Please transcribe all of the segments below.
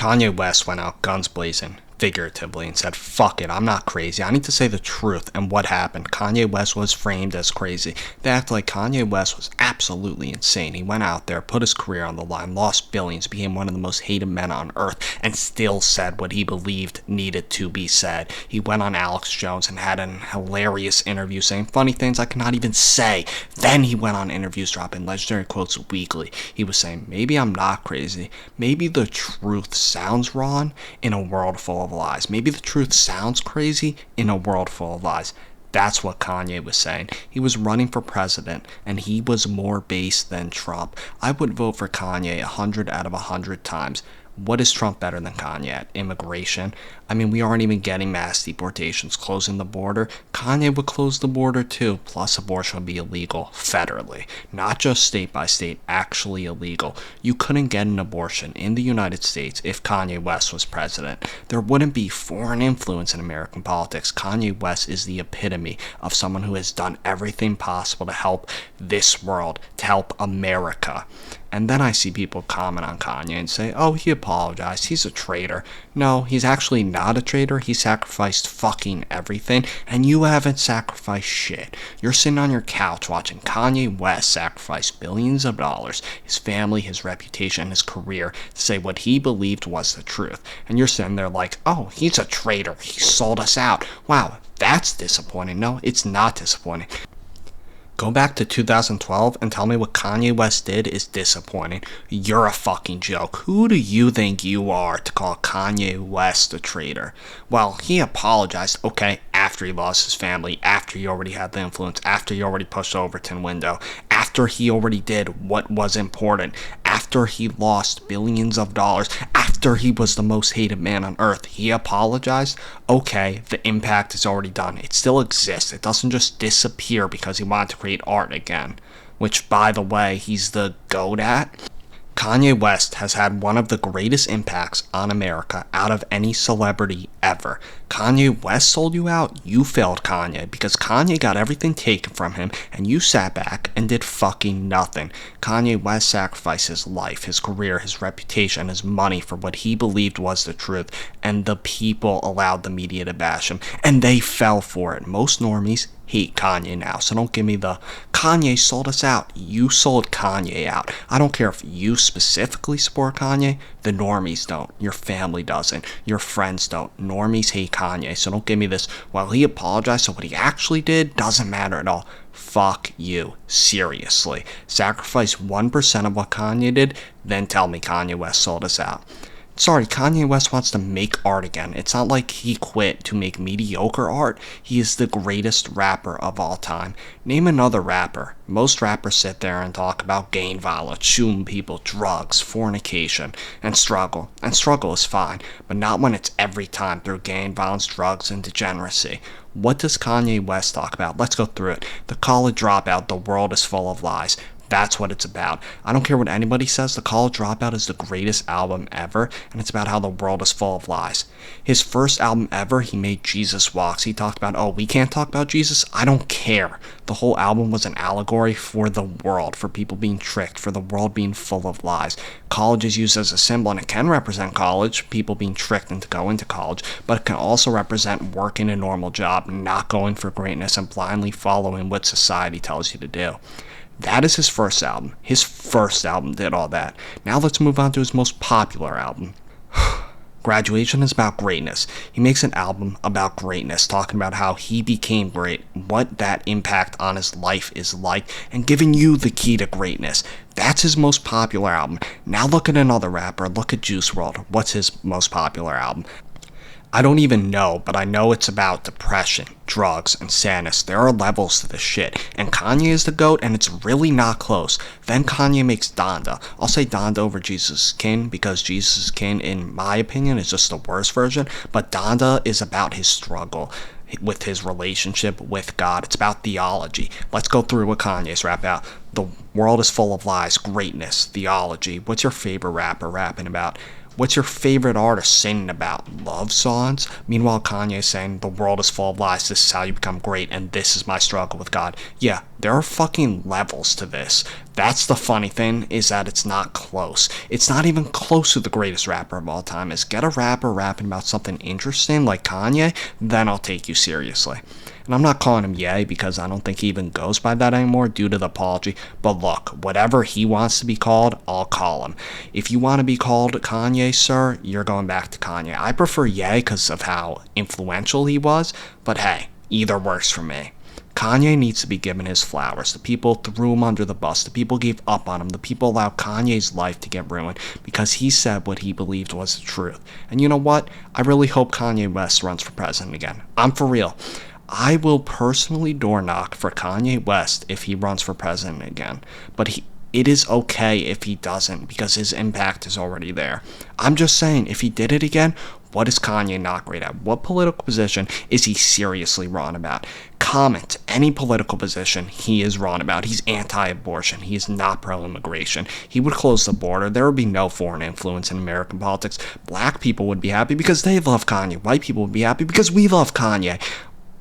Kanye West went out guns blazing, figuratively, and said, fuck it, I'm not crazy. I need to say the truth. And what happened? Kanye West was framed as crazy. They act like Kanye West was absolutely insane. He went out there, put his career on the line, lost billions, became one of the most hated men on earth, and still said what he believed needed to be said. He went on Alex Jones and had an hilarious interview saying funny things I cannot even say. Then he went on interviews dropping legendary quotes weekly. He was saying, maybe I'm not crazy. Maybe the truth sounds wrong in a world full of lies. Maybe the truth sounds crazy in a world full of lies. That's what Kanye was saying. He was running for president, and he was more base than Trump. I would vote for Kanye 100 out of 100 times. What is Trump better than Kanye at? Immigration? I mean, we aren't even getting mass deportations, closing the border. Kanye would close the border too, plus abortion would be illegal federally, not just state by state, actually illegal. You couldn't get an abortion in the United States if Kanye West was president. There wouldn't be foreign influence in American politics. Kanye West is the epitome of someone who has done everything possible to help this world, to help America. And then I see people comment on Kanye and say, oh, he apologized, he's a traitor. No, he's actually not a traitor. He sacrificed fucking everything, and you haven't sacrificed shit. You're sitting on your couch watching Kanye West sacrifice billions of dollars, his family, his reputation, his career, to say what he believed was the truth. And you're sitting there like, oh, he's a traitor, he sold us out. Wow, that's disappointing. No, it's not disappointing. Go back to 2012 and tell me what Kanye West did is disappointing. You're a fucking joke. Who do you think you are to call Kanye West a traitor? Well, he apologized, okay, after he lost his family, after he already had the influence, after he already pushed the Overton window, after he already did what was important, after he lost billions of dollars, after he was the most hated man on earth. He apologized. Okay, the impact is already done. It still exists. It doesn't just disappear because he wanted to create art again, which, by the way, he's the GOAT at. Kanye West has had one of the greatest impacts on America out of any celebrity ever. Kanye West sold you out, you failed Kanye, because Kanye got everything taken from him and you sat back and did fucking nothing. Kanye West sacrificed his life, his career, his reputation, his money for what he believed was the truth, and the people allowed the media to bash him, and they fell for it. Most normies hate Kanye now, so don't give me the Kanye sold us out. You sold Kanye out. I don't care if you specifically support Kanye, the normies don't. Your family doesn't. Your friends don't. Normies hate Kanye, so don't give me this, well, he apologized, so what he actually did doesn't matter at all. Fuck you. Seriously. Sacrifice 1% of what Kanye did, then tell me Kanye West sold us out. Sorry, Kanye West wants to make art again. It's not like he quit to make mediocre art. He is the greatest rapper of all time. Name another rapper. Most rappers sit there and talk about gang violence, shooting people, drugs, fornication, and struggle. And struggle is fine, but not when it's every time through gang violence, drugs, and degeneracy. What does Kanye West talk about? Let's go through it. The college dropout, the world is full of lies. That's what it's about. I don't care what anybody says, The College Dropout is the greatest album ever, and it's about how the world is full of lies. His first album ever, he made Jesus Walks. He talked about, oh, we can't talk about Jesus? I don't care. The whole album was an allegory for the world, for people being tricked, for the world being full of lies. College is used as a symbol, and it can represent college, people being tricked into going to college, but it can also represent working a normal job, not going for greatness, and blindly following what society tells you to do. That is his first album. His first album did all that. Now let's move on to his most popular album. Graduation is about greatness. He makes an album about greatness, talking about how he became great, what that impact on his life is like, and giving you the key to greatness. That's his most popular album. Now look at another rapper. Look at Juice WRLD. What's his most popular album? I don't even know, but I know it's about depression, drugs, and sadness. There are levels to this shit, and Kanye is the GOAT, and it's really not close. Then Kanye makes Donda. I'll say Donda over Jesus is King, because Jesus is King, in my opinion, is just the worst version, but Donda is about his struggle with his relationship with God. It's about theology. Let's go through what Kanye's rap about. The world is full of lies, greatness, theology. What's your favorite rapper rapping about? What's your favorite artist singing about? Love songs? Meanwhile, Kanye saying the world is full of lies, this is how you become great, and this is my struggle with God. Yeah, there are fucking levels to this. That's the funny thing, is that it's not close. It's not even close to the greatest rapper of all time. Is get a rapper rapping about something interesting like Kanye, then I'll take you seriously. And I'm not calling him Ye because I don't think he even goes by that anymore due to the apology. But look, whatever he wants to be called, I'll call him. If you want to be called Kanye, sir, you're going back to Kanye. I prefer Ye because of how influential he was, but hey, either works for me. Kanye needs to be given his flowers. The people threw him under the bus. The people gave up on him. The people allowed Kanye's life to get ruined because he said what he believed was the truth. And you know what? I really hope Kanye West runs for president again. I'm for real. I will personally door knock for Kanye West if he runs for president again. But it is okay if he doesn't because his impact is already there. I'm just saying, if he did it again, what is Kanye not great at? What political position is he seriously wrong about? Comment any political position he is wrong about. He's anti-abortion. He is not pro-immigration. He would close the border. There would be no foreign influence in American politics. Black people would be happy because they love Kanye. White people would be happy because we love Kanye.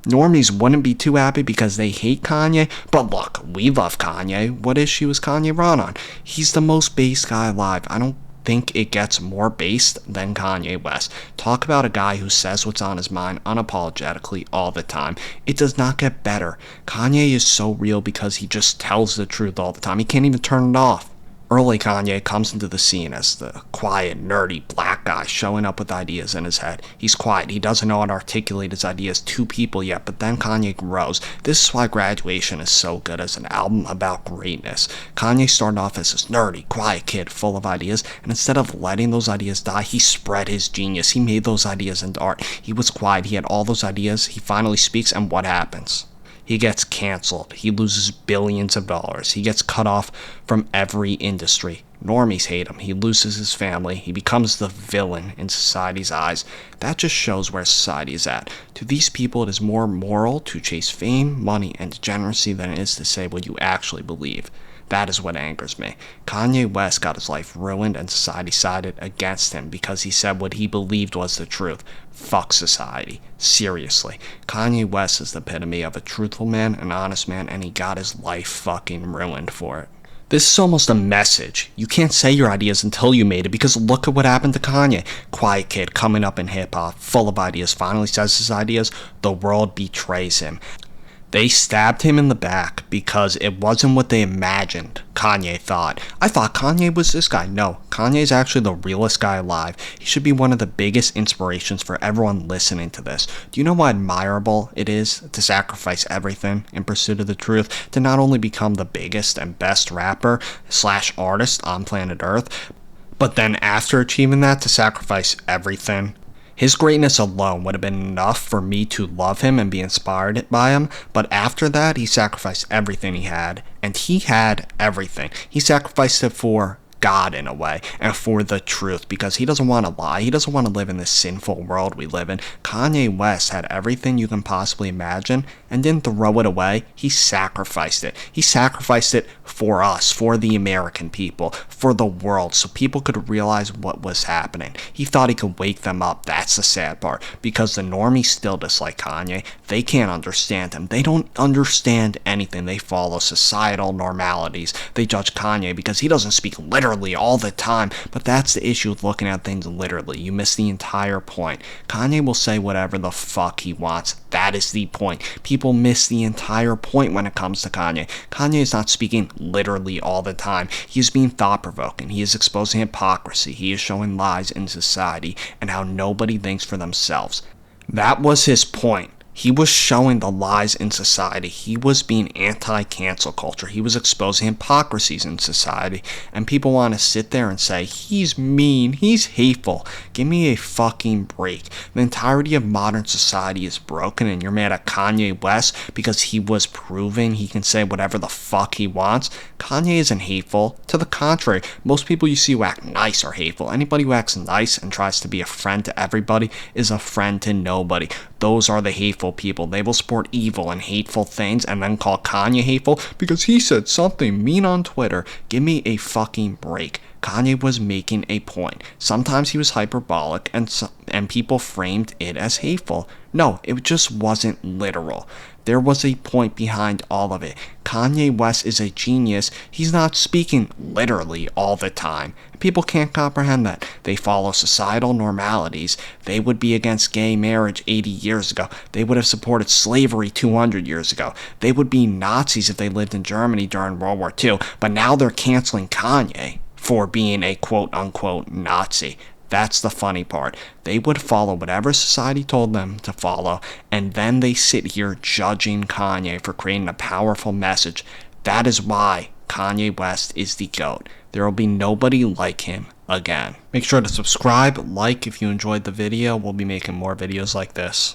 Normies wouldn't be too happy because they hate Kanye, but look, we love Kanye. What issue is Kanye wrong on? He's the most based guy alive. I don't think it gets more based than Kanye West. Talk about a guy who says what's on his mind unapologetically all the time. It does not get better. Kanye is so real because he just tells the truth all the time. He can't even turn it off. Early Kanye comes into the scene as the quiet, nerdy black guy showing up with ideas in his head. He's quiet. He doesn't know how to articulate his ideas to people yet, but then Kanye grows. This is why Graduation is so good as an album about greatness. Kanye started off as this nerdy, quiet kid full of ideas, and instead of letting those ideas die, he spread his genius. He made those ideas into art. He was quiet. He had all those ideas. He finally speaks, and what happens? He gets canceled. He loses billions of dollars. He gets cut off from every industry. Normies hate him. He loses his family. He becomes the villain in society's eyes. That just shows where society is at. To these people, it is more moral to chase fame, money, and degeneracy than it is to say what you actually believe. That is what angers me. Kanye West got his life ruined and society sided against him because he said what he believed was the truth. Fuck society. Seriously. Kanye West is the epitome of a truthful man, an honest man, and he got his life fucking ruined for it. This is almost a message. You can't say your ideas until you made it because look at what happened to Kanye. Quiet kid coming up in hip-hop, full of ideas, finally says his ideas, the world betrays him. They stabbed him in the back because it wasn't what they imagined Kanye thought. I thought Kanye was this guy. No, Kanye is actually the realest guy alive. He should be one of the biggest inspirations for everyone listening to this. Do you know how admirable it is to sacrifice everything in pursuit of the truth, to not only become the biggest and best rapper / artist on planet Earth, but then after achieving that, to sacrifice everything? His greatness alone would have been enough for me to love him and be inspired by him, but after that, he sacrificed everything he had, and he had everything. He sacrificed it for God in a way, and for the truth, because he doesn't want to lie. He doesn't want to live in this sinful world we live in. Kanye West had everything you can possibly imagine and didn't throw it away. He sacrificed it. He sacrificed it for us, for the American people, for the world, so people could realize what was happening. He thought he could wake them up. That's the sad part, because the normies still dislike Kanye. They can't understand him. They don't understand anything. They follow societal normalities. They judge Kanye because he doesn't speak literally all the time, but that's the issue with looking at things literally. You miss the entire point. Kanye will say whatever the fuck he wants. That is the point. People miss the entire point when it comes to Kanye. Kanye is not speaking literally all the time. He is being thought-provoking. He is exposing hypocrisy. He is showing lies in society and how nobody thinks for themselves. That was his point. He was showing the lies in society. He was being anti-cancel culture. He was exposing hypocrisies in society. And people want to sit there and say, he's mean, he's hateful. Give me a fucking break. The entirety of modern society is broken and you're mad at Kanye West because he was proving he can say whatever the fuck he wants. Kanye isn't hateful. To the contrary, most people you see who act nice are hateful. Anybody who acts nice and tries to be a friend to everybody is a friend to nobody. Those are the hateful people. They will support evil and hateful things and then call Kanye hateful because he said something mean on Twitter. Give me a fucking break. Kanye was making a point. Sometimes he was hyperbolic, and people framed it as hateful. No, it just wasn't literal. There was a point behind all of it. Kanye West is a genius. He's not speaking literally all the time. People can't comprehend that. They follow societal normalities. They would be against gay marriage 80 years ago. They would have supported slavery 200 years ago. They would be Nazis if they lived in Germany during World War II. But now they're canceling Kanye for being a quote-unquote Nazi. That's the funny part. They would follow whatever society told them to follow, and then they sit here judging Kanye for creating a powerful message. That is why Kanye West is the GOAT. There will be nobody like him again. Make sure to subscribe, like if you enjoyed the video. We'll be making more videos like this.